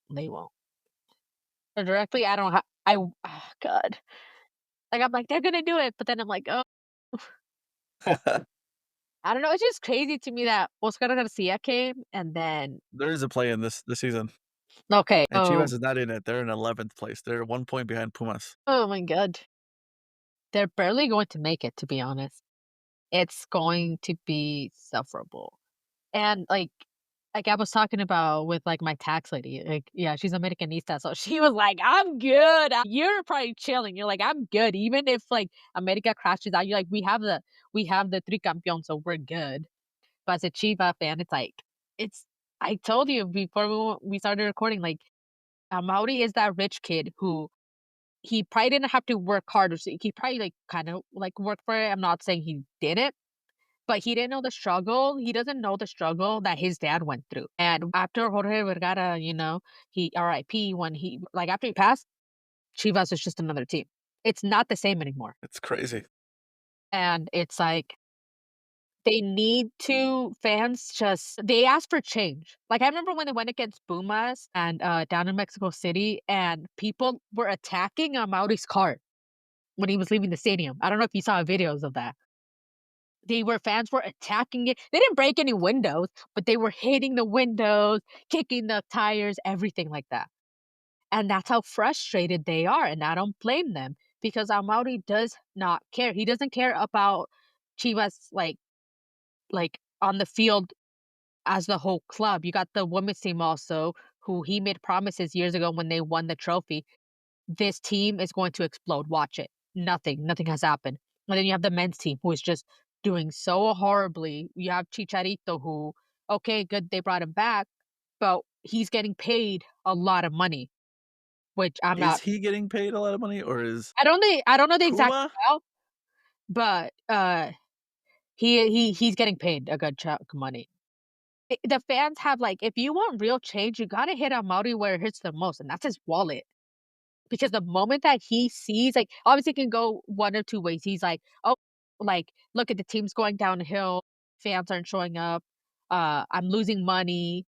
Directly, I don't have. God. Like, I'm like, "They're gonna do it," but then I'm like, "Oh." I don't know, it's just crazy to me that Oscar Garcia came and then There is a play in this season, okay, and oh, Chivas is not in it. They're in 11th place. They're 1 point behind Pumas. oh my god. They're barely going to make it, to be honest. It's going to be sufferable. And, like I was talking about with, like, my tax lady, like, yeah, she's Americanista, so she was like, "I'm good." You're probably chilling. You're like, "I'm good." Even if, like, America crashes out, you're like, "We have the tricampeón, so we're good." But as a Chiva fan, it's like it's I told you before we started recording, like, Amaury is that rich kid who he probably didn't have to work hard, or he probably, like, kinda, like, worked for it. I'm not saying he didn't, but he didn't know the struggle. He doesn't know the struggle that his dad went through. And after Jorge Vergara, he RIP when after he passed, Chivas is just another team. It's not the same anymore. It's crazy. And it's like they need to fans just they ask for change. Like, I remember when they went against Pumas and, down in Mexico City, and people were attacking, Mauri's car when he was leaving the stadium. I don't know if you saw videos of that. Fans were attacking it. They didn't break any windows, but they were hitting the windows, kicking the tires, everything like that. And that's how frustrated they are, and I don't blame them because Amaury does not care. He doesn't care about Chivas, on the field as the whole club. You got the women's team also, who he made promises years ago when they won the trophy. This team is going to explode. Watch it. Nothing has happened. And then you have the men's team who is just doing so horribly. You have Chicharito who, okay, good, they brought him back, but he's getting paid a lot of money, which I'm Is not. he getting paid a lot of money or is I don't know the exact Puma? amount, but he's getting paid a good chunk of money. The fans have like, if you want real change, you gotta hit Amaury where it hurts the most, and that's his wallet. Because the moment that he sees, like, obviously it can go one or two ways. He's like, "Oh, like, look at the team's going downhill, fans aren't showing up, I'm losing money."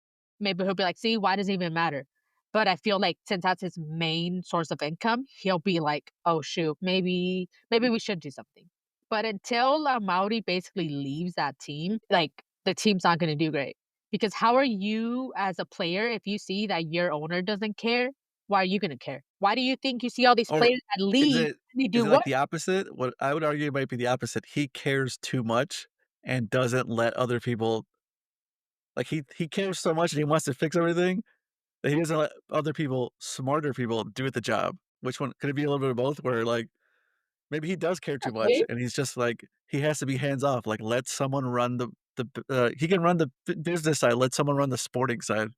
Maybe he'll be like, "See, why does it even matter?" But I feel like since that's his main source of income, he'll be like, "Oh shoot, maybe we should do something." But until Mauri basically leaves that team, like, the team's not gonna do great. Because how are you as a player if you see that your owner doesn't care? Why are you gonna care? Why do you think you see all these Or players that is leave it and they is do it what? like the opposite? What I would argue might be the opposite. He cares too much and doesn't let other people like, he cares so much and he wants to fix everything that he doesn't let other people, smarter people, do the job. Which one could it be a little bit of both? Where, like, maybe he does care too much Okay, and he's just, like he has to be hands off, like, let someone run he can run the business side, let someone run the sporting side.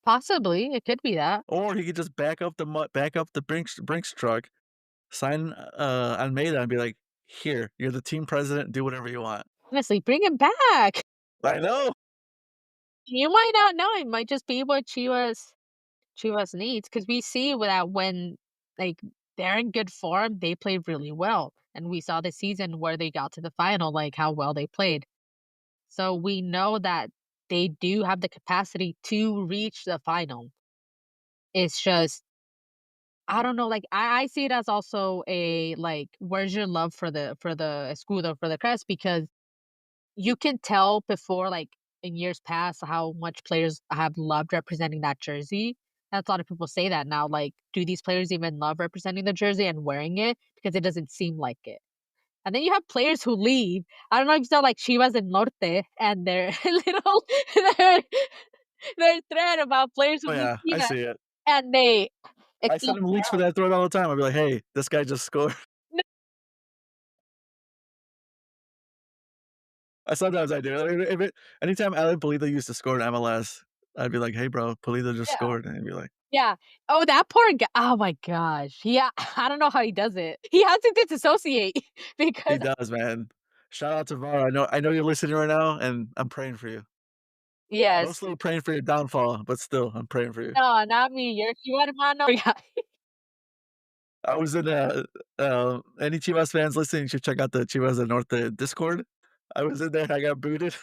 possibly, it could be that. Or he could just back up the Brinks truck, sign, Almeida and be like, "Here, you're the team president, do whatever you want." Honestly, bring him back. I know. You might not know, it might just be what Chivas needs because we see that when, like, they're in good form, they play really well, and we saw this season where they got to the final, like, how well they played. So we know that they do have the capacity to reach the final. It's just I don't know, like, I see it as also a, like, where's your love for the escudo, for the crest, because you can tell before, like, in years past how much players have loved representing that jersey. That's a lot of people say that now, like, do these players even love representing the jersey and wearing it? Because it doesn't seem like it. And then you have players who leave. I don't know if you saw, like, Chivas del Norte and their little their their thread about players who Oh, leave yeah, I Chivas, see it. and they it I send fell him links for down. that thread all the time. I'd be like, "Hey, this guy just scored." Sometimes I do. If it anytime Alan Pulido used to score in MLS, I'd be like, "Hey, bro, Pulido just Yeah. scored," and he'd be like, Yeah. Oh, that poor guy. Oh my gosh. Yeah, I don't know how he does it. He has to disassociate "He because does, man." Shout out to VAR. I know you're listening right now, and I'm praying for you. yes. Mostly praying for your downfall, but still, I'm praying for you. No, not me. You're you hermano. Yeah. I was in, any Chivas fans listening should check out the Chivas del Norte Discord. I was in there, I got booted.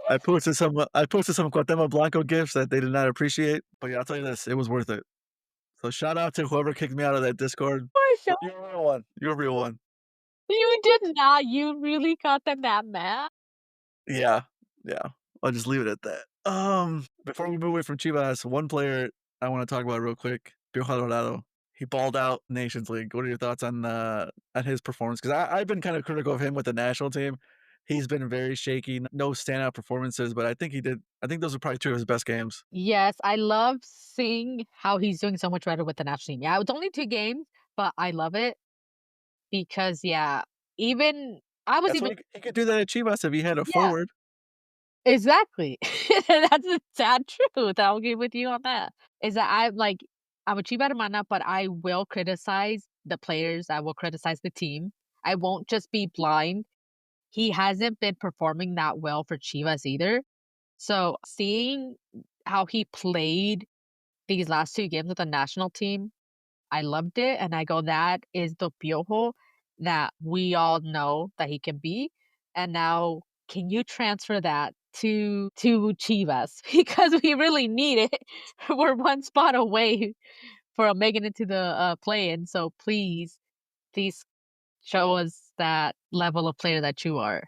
I posted some Cuauhtemoc Blanco gifs that they did not appreciate, but yeah, I'll tell you this, it was worth it. So shout out to whoever kicked me out of that Discord. For sure. You're a real one. You're a real one. You did not. You really got them that mad? Yeah, yeah. I'll just leave it at that. Before we move away from Chivas, one player I wanna talk about real quick, Piojo Alvarado. He balled out Nations League. What are your thoughts on his performance? 'Cause I've been kinda critical of him with the national team. He's been very shaky, no standout performances, but I think those are probably 2 of his best games. Yes, I love seeing how he's doing so much better with the national team. Yeah, it was only 2 games, but I love it because, yeah, even I was That's what even he could do that at Chivas if he had a yeah. forward. Exactly. That's the sad truth, I'll agree with you on that. Is that I'm a Chiva hermana, but I will criticize the players, I will criticize the team. I won't just be blind. He hasn't been performing that well for Chivas either. So, seeing how he played these last 2 games with the national team, I loved it, and I go, "That is the Piojo that we all know that he can be." And now, can you transfer that to Chivas? Because we really need it. We're one spot away from making it to the, play-in, so please show us that level of player that you are.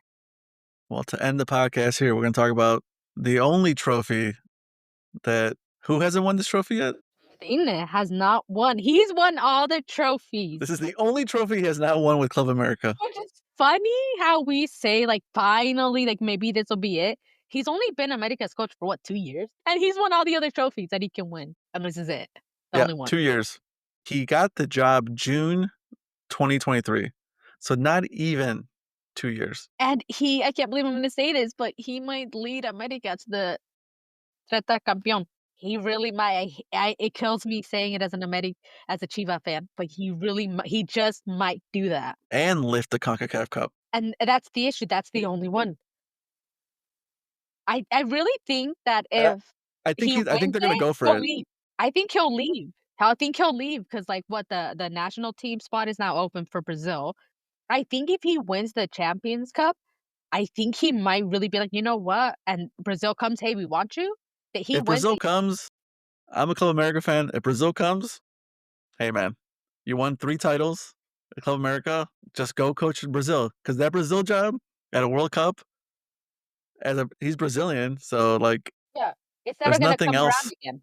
Well, to end the podcast here, we're gonna talk about the only trophy that who hasn't won this trophy yet? Dine has not won. He's won all the This trophies. is the only trophy he has not won with Club America. Which is funny how we say, like, finally, like, maybe this'll be it. He's only been America's coach for what, 2 years? And he's won all the other trophies that he can win, and this is it, the Yeah, only one. 2 years. He got the job June 2023, so not even 2 years. And I can't believe I'm gonna say this, but he might lead America to the Treta Campeón. He really might. It kills me saying it as a Chiva fan, but he just might do that. And lift the CONCACAF Cup. And that's the issue, that's the only one. I really think that And if he I think wins they're gonna it, go for he'll it. leave. I think he'll leave. I think he'll leave because, like, what the national team spot is now open for Brazil. I think if he wins the Champions Cup, I think he might really be like, "You know what?" And Brazil comes, "Hey, we want you." That he If wins Brazil it. comes, I'm a Club America fan. If Brazil comes, hey, man, you won 3 titles at Club America, just go coach in Brazil because that Brazil job at a World Cup he's Brazilian, so, like, Yeah. It's never there's gonna nothing come around else. again.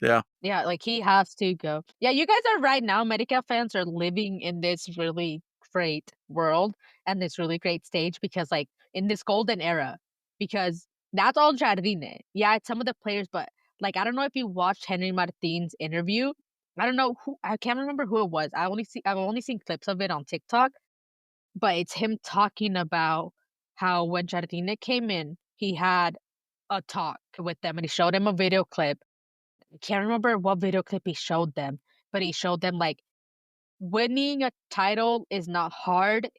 Yeah. Yeah, like, he has to go. Yeah, you guys are right now, America fans are living in this really great world and this really great stage because, like, in this golden era, because that's all Jardine. Yeah, it's some of the players, but, like, I don't know if you watched Henry Martin's interview. I don't know who I can't remember who it was. I've only seen clips of it on TikTok, but it's him talking about how when Jardine came in, he had a talk with them, and he showed him a video clip. I can't remember what video clip he showed them, but he showed them, like, winning a title is not hard,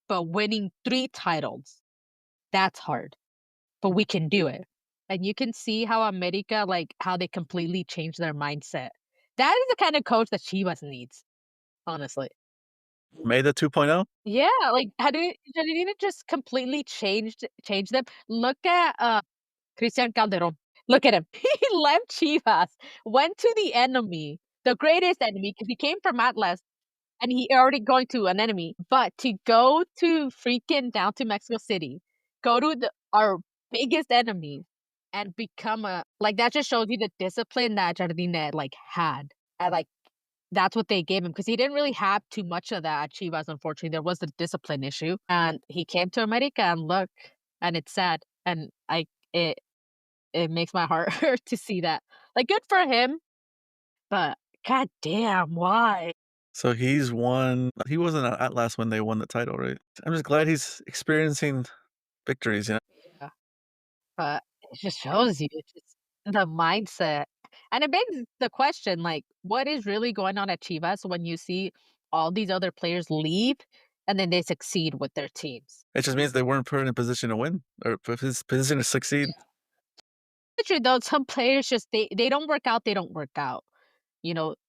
but winning 3 titles, that's hard, but we can do it. And you can see how America, like, how they completely changed their mindset. That is the kind of coach that Chivas needs, honestly. Maida 2.0? Yeah, like, how did it just completely changed them? Look at, Cristian Calderon. Look at him. He left Chivas, went to the enemy, the greatest enemy, because he came from Atlas, and he already going to an enemy, but to go to freaking down to Mexico City, go to our biggest enemy, and become a like, that just shows you the discipline that Jardine, like, had, and, like, that's what they gave him because he didn't really have too much of that at Chivas, unfortunately, there was a discipline issue, and he came to America, and look, and it's sad, and it it makes my heart hurt to see that. Like, good for him, but god damn, why? So he wasn't at last when they won the title, right? I'm just glad he's experiencing victories, you know? Yeah, but it just shows you, it's just the mindset, and it begs the question, like, what is really going on at Chivas when you see all these other players leave, and then they succeed with their teams? It just means they weren't put in a position to win or put his position to succeed. True though, some players just they don't work out, they don't work out,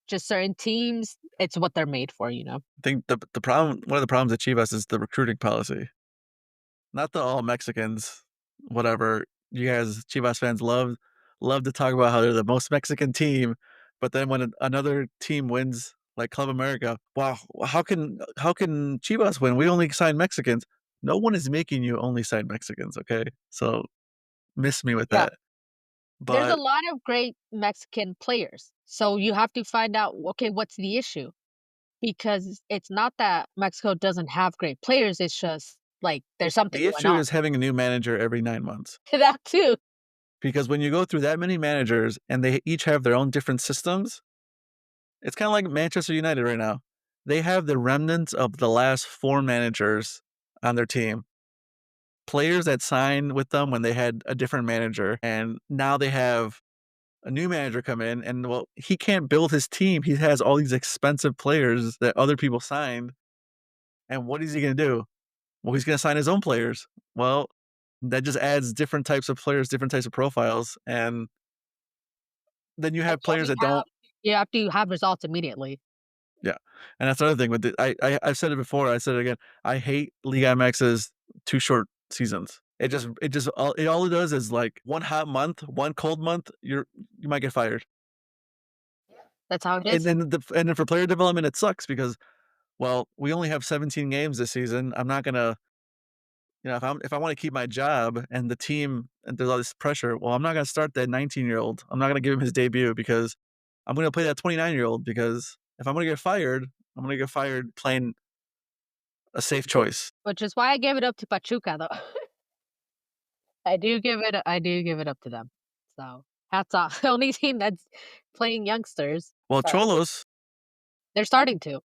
just certain teams, it's what they're made for, you know? I think the problem one of the problems at Chivas is the recruiting policy. Not the all Mexicans, whatever. You guys, Chivas fans, love to talk about how they're the most Mexican team, but then when another team wins, like Club America, wow, how can Chivas win? We only sign Mexicans. No one is making you only sign Mexicans, okay? So miss me with Yeah. that. There's a But lot of great Mexican players, so you have to find out, okay, what's the issue? Because it's not that Mexico doesn't have great players, it's just, like, there's something the going issue on. is having a new manager every 9 months. That too. Because when you go through that many managers and they each have their own different systems, it's kind of like Manchester United right now. They have the remnants of the last 4 managers on their team. Players that signed with them when they had a different manager, and now they have a new manager come in, and, well, he can't build his team. He has all these expensive players that other people signed, and what is he gonna do? Well, he's gonna sign his own players. Well, that just adds different types of players, different types of profiles, and then you And have players that don't. you have to have results immediately. Yeah, and that's another thing with the I've said it before, I said it again, I hate Liga MX's 2 short seasons. It just all it does is, like, 1 hot month, 1 cold month, you might get fired. That's how it And is. then for player development, it sucks because, well, we only have 17 games this season. I'm not gonna if I wanna keep my job and the team and there's all this pressure, well, I'm not gonna start that 19-year-old. I'm not gonna give him his debut because I'm gonna play that 29-year-old because if I'm gonna get fired, I'm gonna get fired playing a safe choice. Which is why I gave it up to Pachuca, though. I do give it up to them. So, hats off. The only team that's playing youngsters, Well, but they're starting to.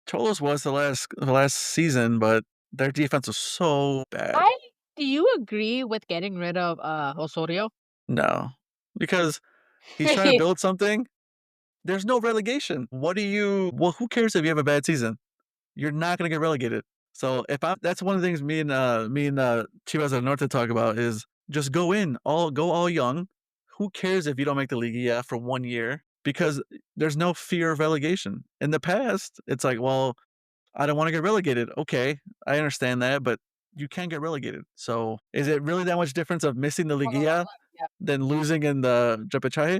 Cholos was the last season, but their defense was so bad. I Do you agree with getting rid of, Osorio? No, because he's trying to build something. There's no relegation. Well, who cares if you have a bad season? You're not gonna get relegated. So if I that's one of the things me and Chivas del Norte talk about is just go all young. Who cares if you don't make the Liga for 1 year? Because there's no fear of relegation. In the past, it's like, well, I don't wanna get relegated. Okay, I understand that, but you can get relegated. So, is it really that much difference of missing the Liguilla Yeah. than losing in the Repechaje?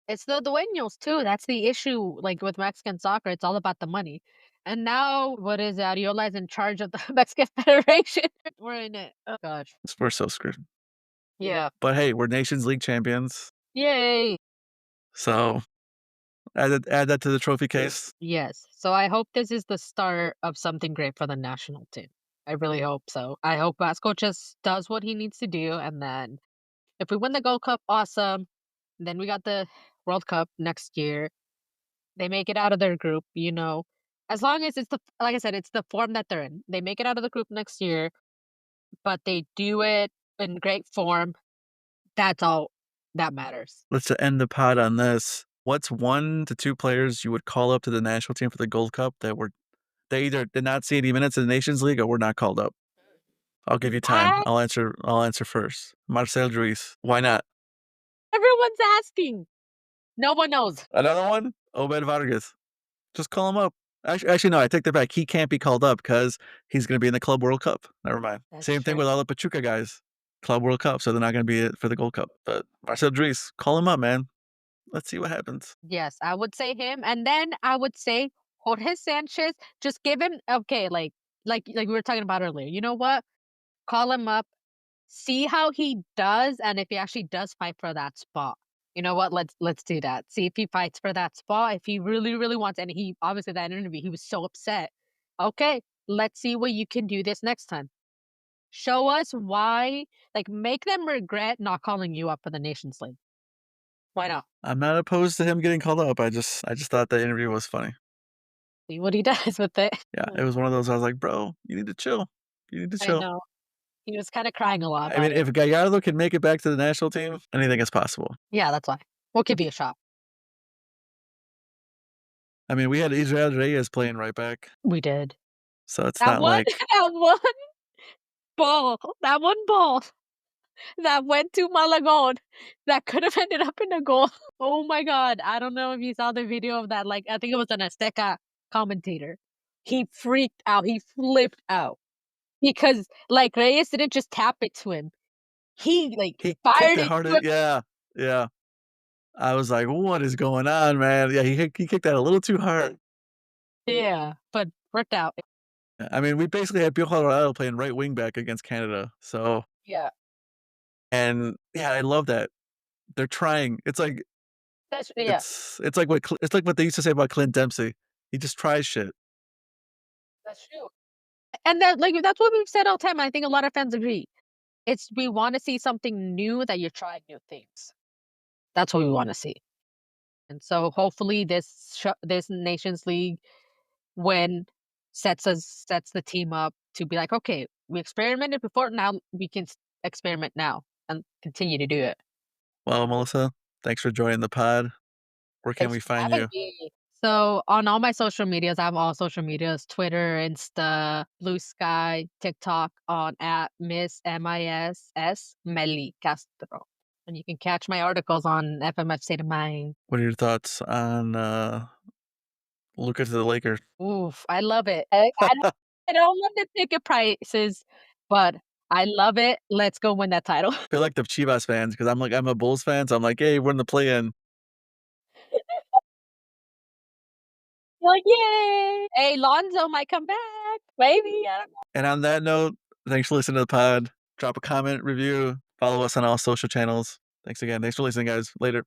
It's the dueños too, that's the issue, like, with Mexican soccer, it's all about the money. And now, what is it? Arriola is in charge of the Mexican Federation. We're in it. Oh gosh. We're so screwed. Yeah. But hey, we're Nations League champions, Yay! so add that to the trophy case. Yes. So I hope this is the start of something great for the national team. I really hope so. I hope Vasco just does what he needs to do, and then if we win the Gold Cup, awesome. Then we got the World Cup next year. They make it out of their group, as long as it's like I said, it's the form that they're in. They make it out of the group next year, but they do it in great form. That's all that matters. Let's end the pod on this. What's 1 to 2 players you would call up to the national team for the Gold Cup that were they either did not see 80 minutes in the Nations League or were not called up? I'll give you time. I I'll answer first. Marcel Dries. Why not? Everyone's asking. No one knows. Another one? Obed Vargas. Just call him up. Actually, no, I take that back. He can't be called up because he's gonna be in the Club World Cup. Never mind. That's Same thing true. with all the Pachuca guys. Club World Cup, so they're not gonna be it for the Gold Cup. But Marcel Dries, call him up, man. Let's see what happens. Yes, I would say him, and then I would say Jorge Sanchez. Just give him okay, like we were talking about earlier. You know what? Call him up, see how he does, and if he actually does fight for that spot. You know what? Let's do that. See if he fights for that spot. If he really, really wants, and he obviously that interview, he was so upset. Okay, let's see what you can do this next time. Show us why, like make them regret not calling you up for the Nations League. Why not? I'm not opposed to him getting called up. I just thought the interview was funny. See what he does with it. Yeah, it was one of those I was like, "Bro, you need to chill. You need to I chill." know. He was kinda crying a lot I mean, about it. if Gallardo can make it back to the national team, anything is possible. Yeah, that's why. We'll give you a shot. I mean, we had Israel Reyes playing right back, We did. so it's That not one like that one ball that went to Malagon that could have ended up in a goal. Oh my god. I don't know if you saw the video of that, like, I think it was an Azteca commentator. He freaked out, he flipped out because, like, Reyes didn't just tap it to him. He, like, he kicked fired it it harder. to him. Yeah, yeah. I was like, "What is going on, man?" Yeah, he kicked that a little too hard. Yeah, but worked out. I mean, we basically had Pio Colorado playing right wing back against Canada, so Yeah. and yeah, I love that. They're trying. It's like Yeah, it's like what they used to say about Clint Dempsey. He just tries shit. that's true. And that's what we've said all the time, I think a lot of fans agree. It's we wanna see something new, that you're trying new things. That's what we wanna see. And so hopefully this Nations League win sets the team up to be like, "Okay, we experimented before, now we can experiment now and continue to do it." Well, Melissa, thanks for joining the pod. Where can Thanks we for find having you? me. So on all my social medias, I have all social medias, Twitter, Insta, Blue Sky, TikTok on at Miss Melly Castro. And you can catch my articles on FMF State of Mind. What are your thoughts on Luka to the Lakers? Oof, I love it. I don't love the ticket prices, but I love it. Let's go win that title. I feel like the Chivas fans because I'm a Bulls fan, so I'm like, "Hey, we're in the play-in." Like, yay! Hey, Lonzo might come back. Maybe. I don't know. And on that note, thanks for listening to the pod. Drop a comment, review, follow us on all social channels. Thanks again. Thanks for listening, guys. Later.